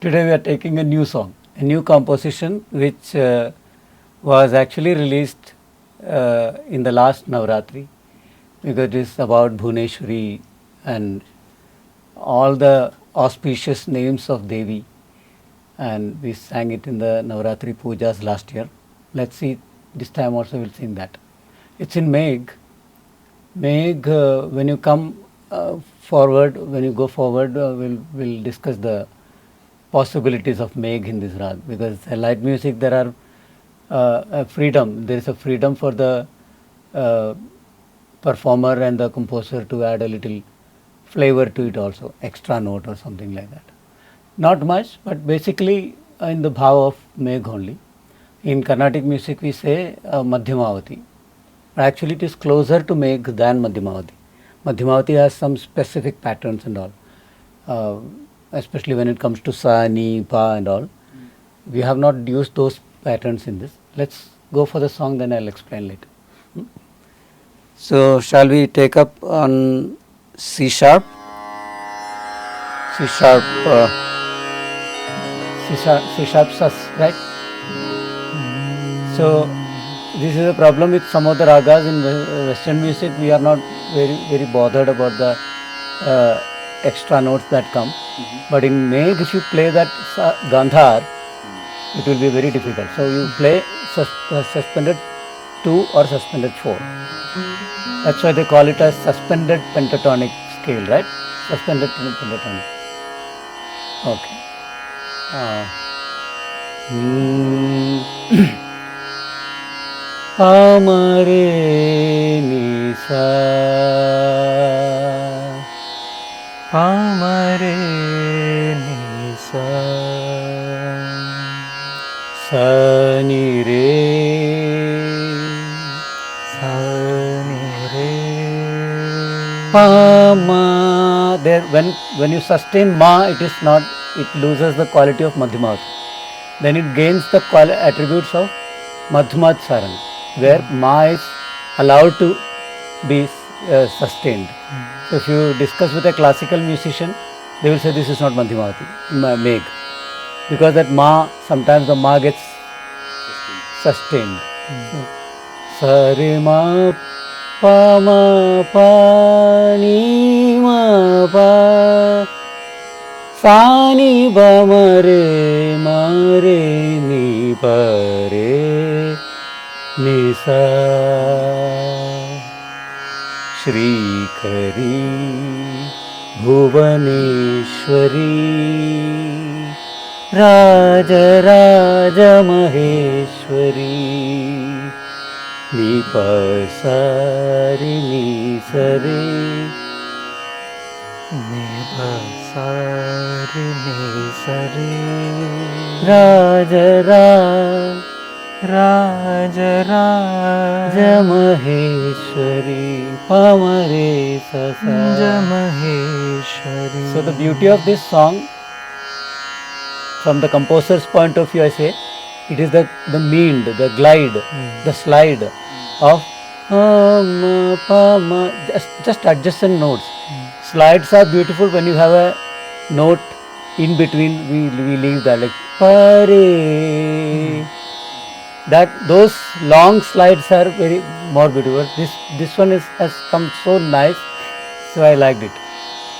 Today we are taking a new song, a new composition which was actually released in the last Navratri, because it is about Bhuneshwari and all the auspicious names of Devi, and we sang it in the Navratri Pujas last year. Let's see, this time also we'll sing that. It's in Megh. Megh, when you come forward, when you go forward, we'll discuss the possibilities of Megh in this rag, because light music there are a freedom. There is a freedom for the performer and the composer to add a little flavor to it also, extra note or something like that. Not much, but basically in the bhav of Megh only. In Carnatic music we say Madhyamavati. Actually it is closer to Megh than Madhyamavati. Madhyamavati has some specific patterns and all, especially when it comes to sa, ni, pa and all. We have not used those patterns in this. Let's go for the song, then I'll explain later. So shall we take up on C sharp? C sharp, C sharp sus, right? So this is a problem with some of the ragas in Western music. We are not very bothered about the extra notes that come. But in Megh, if you play that Gandhar, it will be very difficult. So you play suspended 2 or suspended 4. That's why they call it a suspended pentatonic scale, right? Suspended pentatonic. Okay. Amare nisa, Amare nisa, sa ni re, pa ma. There, when you sustain ma, it is not. It loses the quality of Madhyamavati. Then it gains the attributes of Madhyamat Sarang, where ma is allowed to be sustained. So if you discuss with a classical musician, they will say this is not Madhyamavati, Megh, because that ma, sometimes the ma gets sustained. Sa re ma pa ma pa ni ma pa sa ni ba ma re ni pa re ni sa. Shri Kari Bhuvaneshwari Raja Raja Maheshwari ni pa sa re ni sa re ni pa sa re ni sa re, Raja Raja Raja Maheshwari Pamare sa sa. Maheshwari. So the beauty of this song, from the composer's point of view, I say, it is the mean, the glide, the slide of ma, pa, ma, just adjacent notes. Slides are beautiful when you have a note in between. We leave that like pa re. That those long slides are very more beautiful. This one has come so nice, so I liked it.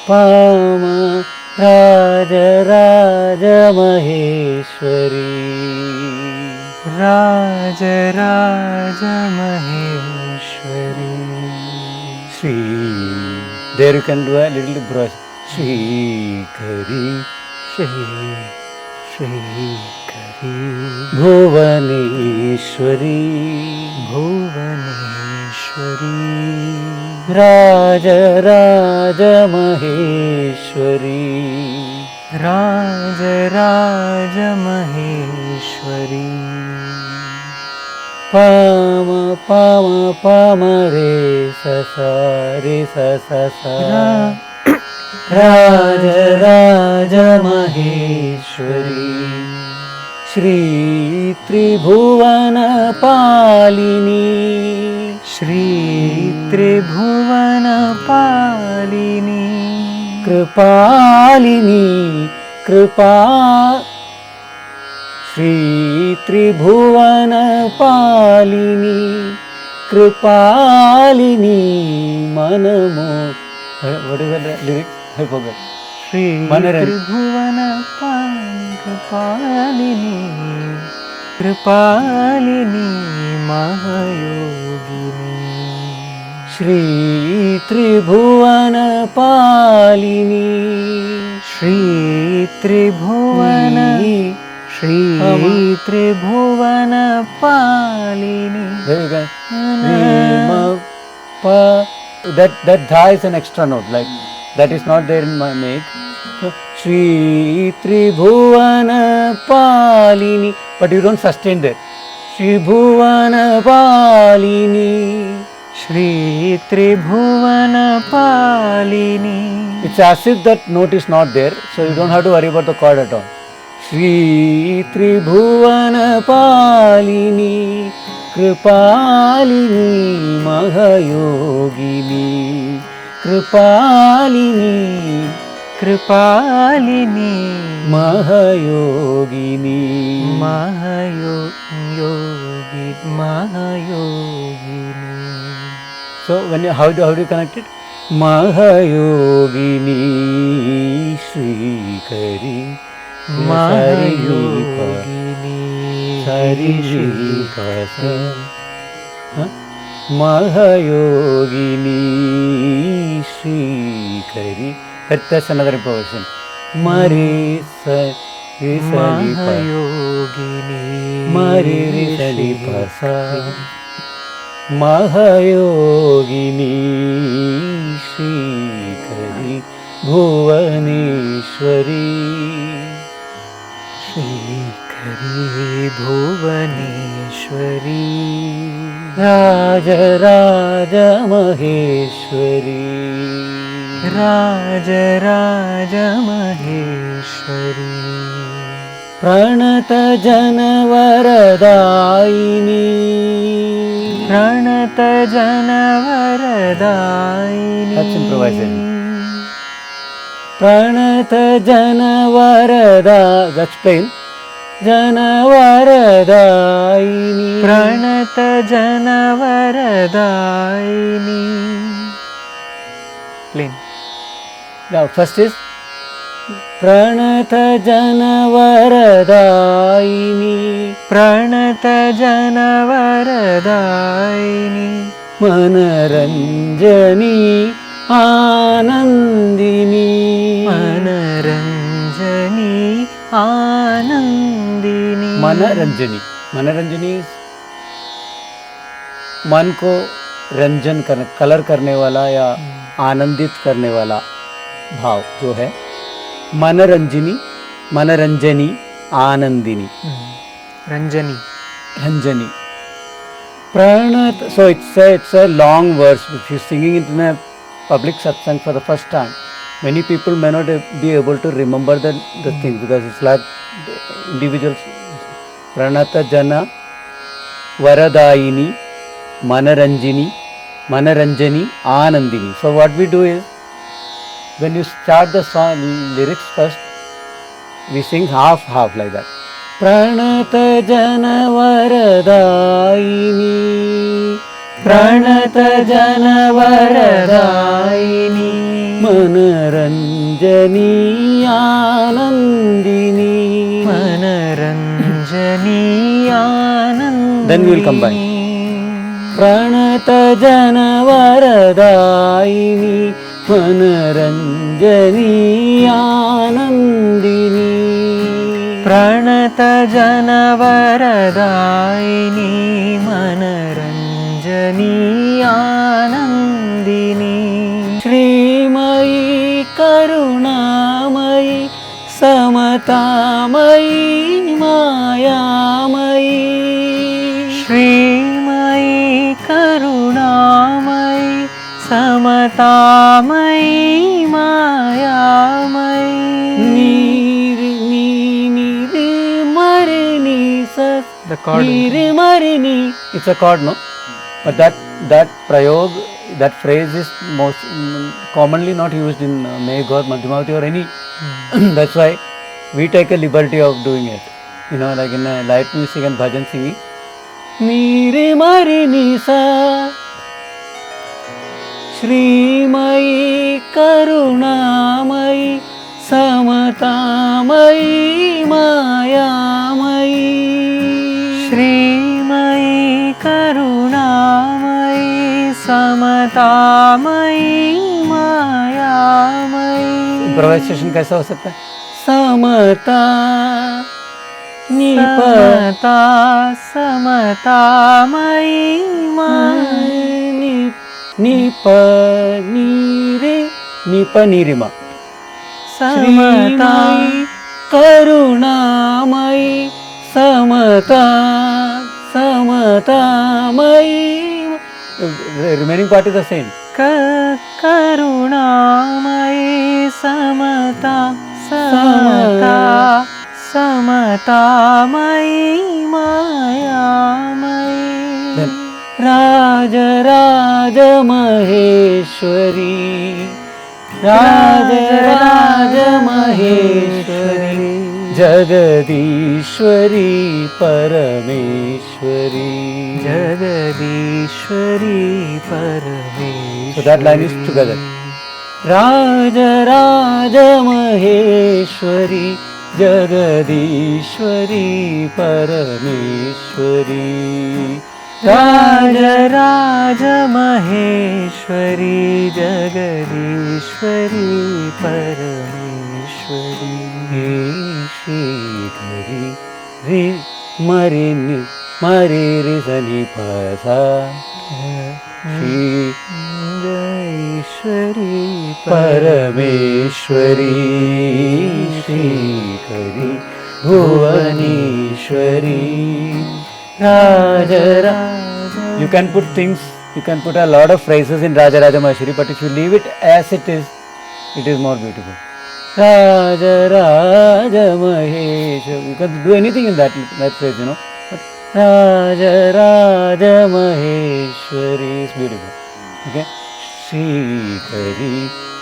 Pa ma Raja Raja Maheshwari, Raja Raja Maheshwari. Shri. There you can do a little brush. Shri Kari, Shri Kari Bhuvaneshwari, Bhuvaneshwari. Raja Raja Maheshwari, Raja Raja Maheshwari. Pama Pama Pama Re Sa Sa Re Sa Sa Sa. Raja Raja Maheshwari, Shri Tribhuvana Palini, Shri Tribhuvana Palini, Kripalini कृपा श्री त्रिभुवन पालिनी Kripalani मनमो. What is the lyrics? I forgot. Shri Tribhuvan Kripalani Kripalani महायोगिनी. Shri Tribhuvan पालिनी Shri Tribhuvan Shri Tribhuvan पालिनी. That dha is an extra note, like that is not there in my make. So, Shri Tribhuvana Palini, but you don't sustain there. Shri Bhuvana Palini. Shri Tribhuvana Palini. It's as if that note is not there, so you don't have to worry about the chord at all. Shri Tribhuvana Palini Kripalini Mahayogini Kripalini Kripalini Mahayogini Mahayogini. So when you, how do you connect it? Mahayogini Shri Kari Mahayogini Mahayogini Shri Kari. That's another improvisation. Mari Sari Mahayogini Mari Sari Pasa Mahayogini Shri Kari Bhuvaneshwari. Shri Bhuvaneshwari Raja Raja Maheshwari Raja Raja Maheshwari Pranata Janavaradayini Pranata Janavaradayini. That's improvisation. Pranata Janavarada, that's plain. Janavaradayini Pranata Janavaradayini. Plain. Now first is Pranata Janavaradayini Pranata Janavaradayini Manaranjani Anandini Manaranjani Anandini. Manaranjani. Manaranjani is मन को रंजन करने, colour करने वाला या आनंदित करने वाला भाव जो है. मनरंजनी मनरंजनी Anandini Ranjani. Ranjani Pranat. So it's a long verse. If you're singing it in a public satsang for the first time, many people may not be able to remember the things because it's like individuals. Pranata Jana Varadayini Manaranjini Manaranjani Anandini. So what we do is, when you start the song lyrics first, we sing half like that. Pranata Janavaradayini Pranata Janavaradayini Manaranjani Anandini Manaranjani Anandini. Then we will combine. Pranata Janavaradayini Manaranjani Anandini Pranata Janavaradayini Manaranjani Anandini. Shrimayi Karunamayi Samatamayi Mayamayi Shrimayi Karunamayi Samatamayi Mayamayi. The chord. It's a chord, no? But that prayog, that phrase is most commonly not used in Megh or Madhyamavati or any. That's why we take a liberty of doing it. You know, like in light music and bhajan singing. Nire mari nisa Shrimai Karunamai Samatamai Mayamai श्रीमयी करुणामयी समतामयी मायामयी। Improvisation कैसा हो सकता है? समता समता समतामयी निप नीरे निप नीरिमा समता करुणामयी समता समतामयी remaining part is the same. करुणामयी Samta Samta समतामयी मायामयी। Raj Raj Maheshwari Raj Raj Maheshwari Jagadishwari Parmeshwari Jagadishwari Parmeshwari. So that line is together. राज राज महेश्वरी जगदीश्वरी परमेश्वरी राज राज महेश्वरी जगदीश्वरी परमेश्वरी। श्रीधरी रि मरि मरि रि सनि पसा ईश्वरी परमेश्वरी श्रीकरी भुवनेश्वरी राज राज। You can put things, you can put a lot of phrases in Raja Raja Maheshwari, but if you leave it as it is more beautiful. Raja Raja Maheshwari. You can do anything in that phrase, you know. But Raja Raja Maheshwari is beautiful. Okay. Shri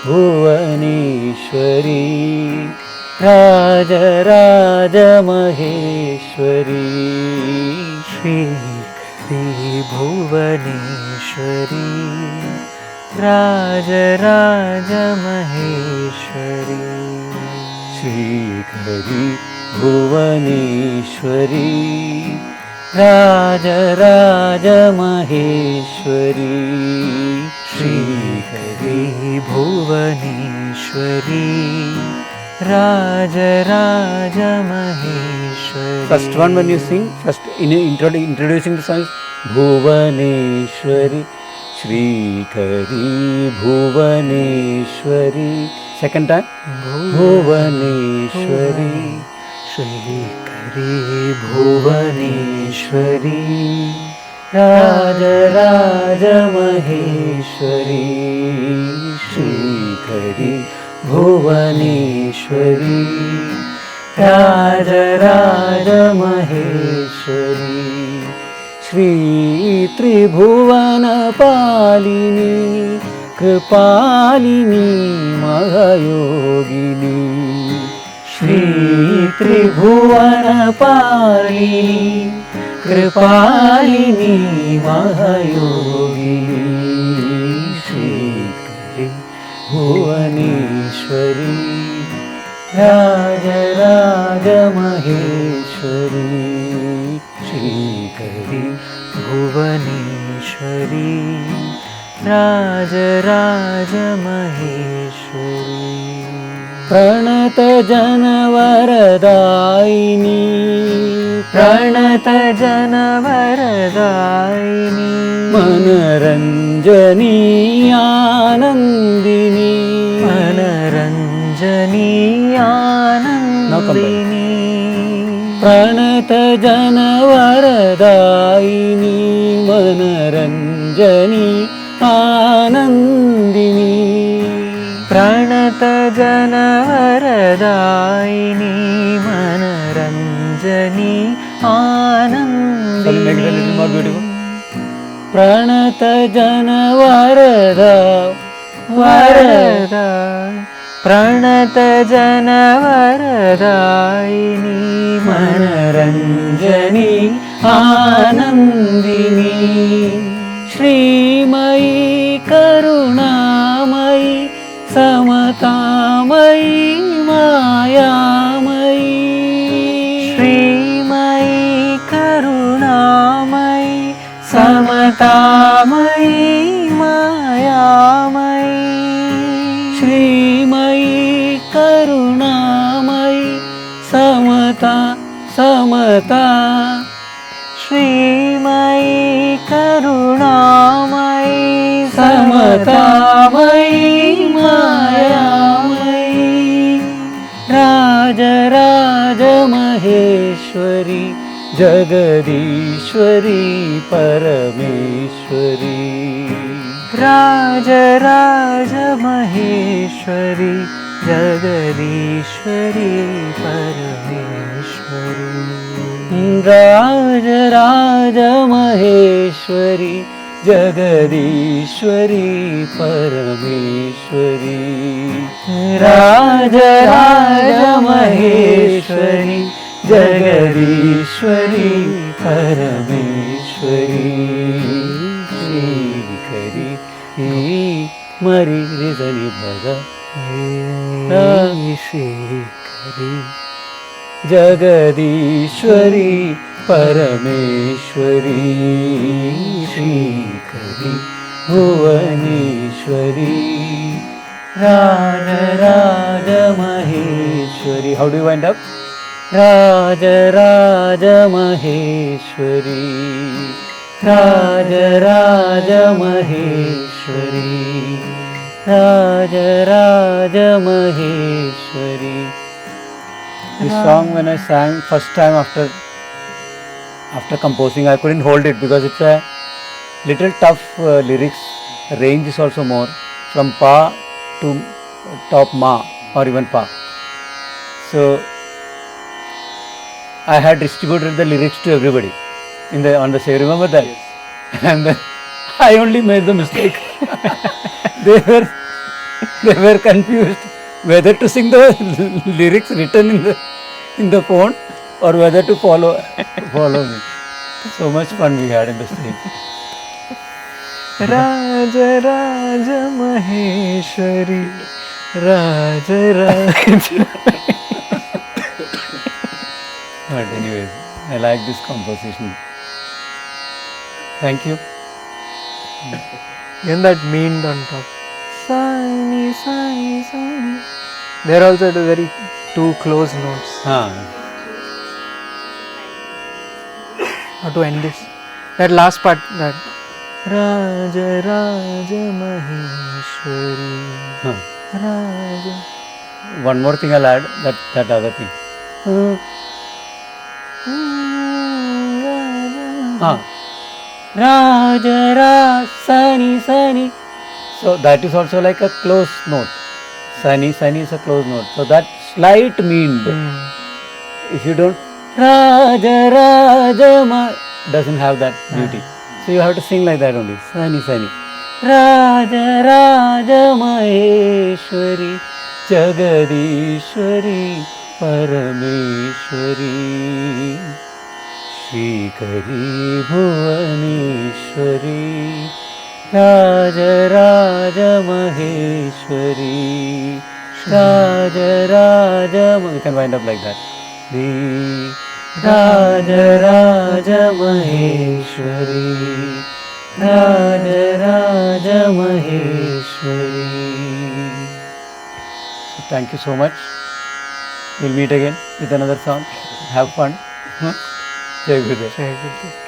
Bhuvaneshwari Raja Raja Maheshwari Shri Bhuvaneshwari Raj Raj Maheshwari. श्रीकरी Bhuvaneshwari Raj Raj Maheshwari श्रीकरी Bhuvaneshwari Raj Raj Maheshwari. First one when you sing, first introducing the song is Bhuvaneshwari Shrikari Bhuvaneshwari. Second time Bhuvaneshwari Shrikari Bhuvaneshwari Raja Raja Maheshwari Shrikari Bhuvaneshwari Raja Raja Maheshwari Shri Tribhuvana Palini Kripalini Mahayogini Shri Tribhuvana Palini Kripalini Mahayogini Shri Bhuvaneshwari Raja Raja Maheshwari Shrikari Bhuvaneshwari राज राज महेश्वरी। प्रणत जनवरदायिनी प्रणत जनवरदायिनी मनरञ्जनी आनन्दिनी मनरञ्जनी आनन्दिनी प्रणत जनवरदायिनी मनरञ्जनी आनन्दिनी प्रणत जनवरदायिनी मनरञ्जनी आनन्दिनी प्रणत जनवरदा वरदा प्रणत जनवरदायिनी मनरञ्जनी आनन्दिनी श्रीमयी करुणामयी समतामयी मायामयी श्रीमयी करुणामयी समतामयी मायामयी श्रीमयी करुणामयी समता श्रीमयी करुणामयी समतामयी मायामयी राजराज महेश्वरी जगदीश्वरी परमेश्वरी राजराज महेश्वरी जगदीश्वरी परमेश्वरी राजराज महेश्वरी जगदीश्वरी परमेश्वरी राजराज महेश्वरी जगदीश्वरी परमेश्वरी श्रीकरी मरी रिजनी भजा श्रीकरी जगदीश्वरी परमेश्वरी श्रीकरी Bhuvaneshwari Rajaraja Maheshwari. How do you wind up? Rajaraja Maheshwari Rajaraja Maheshwari Rajaraja Maheshwari. This song, when I sang first time after composing, I couldn't hold it because it's a little tough lyrics. Range is also more from pa to top ma or even pa. So I had distributed the lyrics to everybody on the stage. Remember that? Yes. And then I only made the mistake. they were confused whether to sing the lyrics written in the phone or whether to follow me. So much fun we had in the stage. Rajaraja Maheshwari Rajaraja. But anyways, I like this composition. Thank you. And that mean on top. Sani, sani, sani. There also the very two close notes. How to end this? That last part, that Raja Raja Maheshwari. Raja. One more thing I'll add, that other thing. Raja Raja Sani Sani. So that is also like a close note. Sani Sani is a close note. So that slight mean. If you don't Raja Raja Ma doesn't have that beauty. So you have to sing like that only. Sani Sani. Raja Raja Maheshwari Jagadishwari Parameshwari Shikari Bhuvaneshwari Raja Raja Maheshwari Raja Raja. We can wind up like that. The Raja Raja Maheshwari Raja Raja Maheshwari. So thank you so much. We'll meet again with another song. Have fun. Jai Gurudev. Jai Gurudev.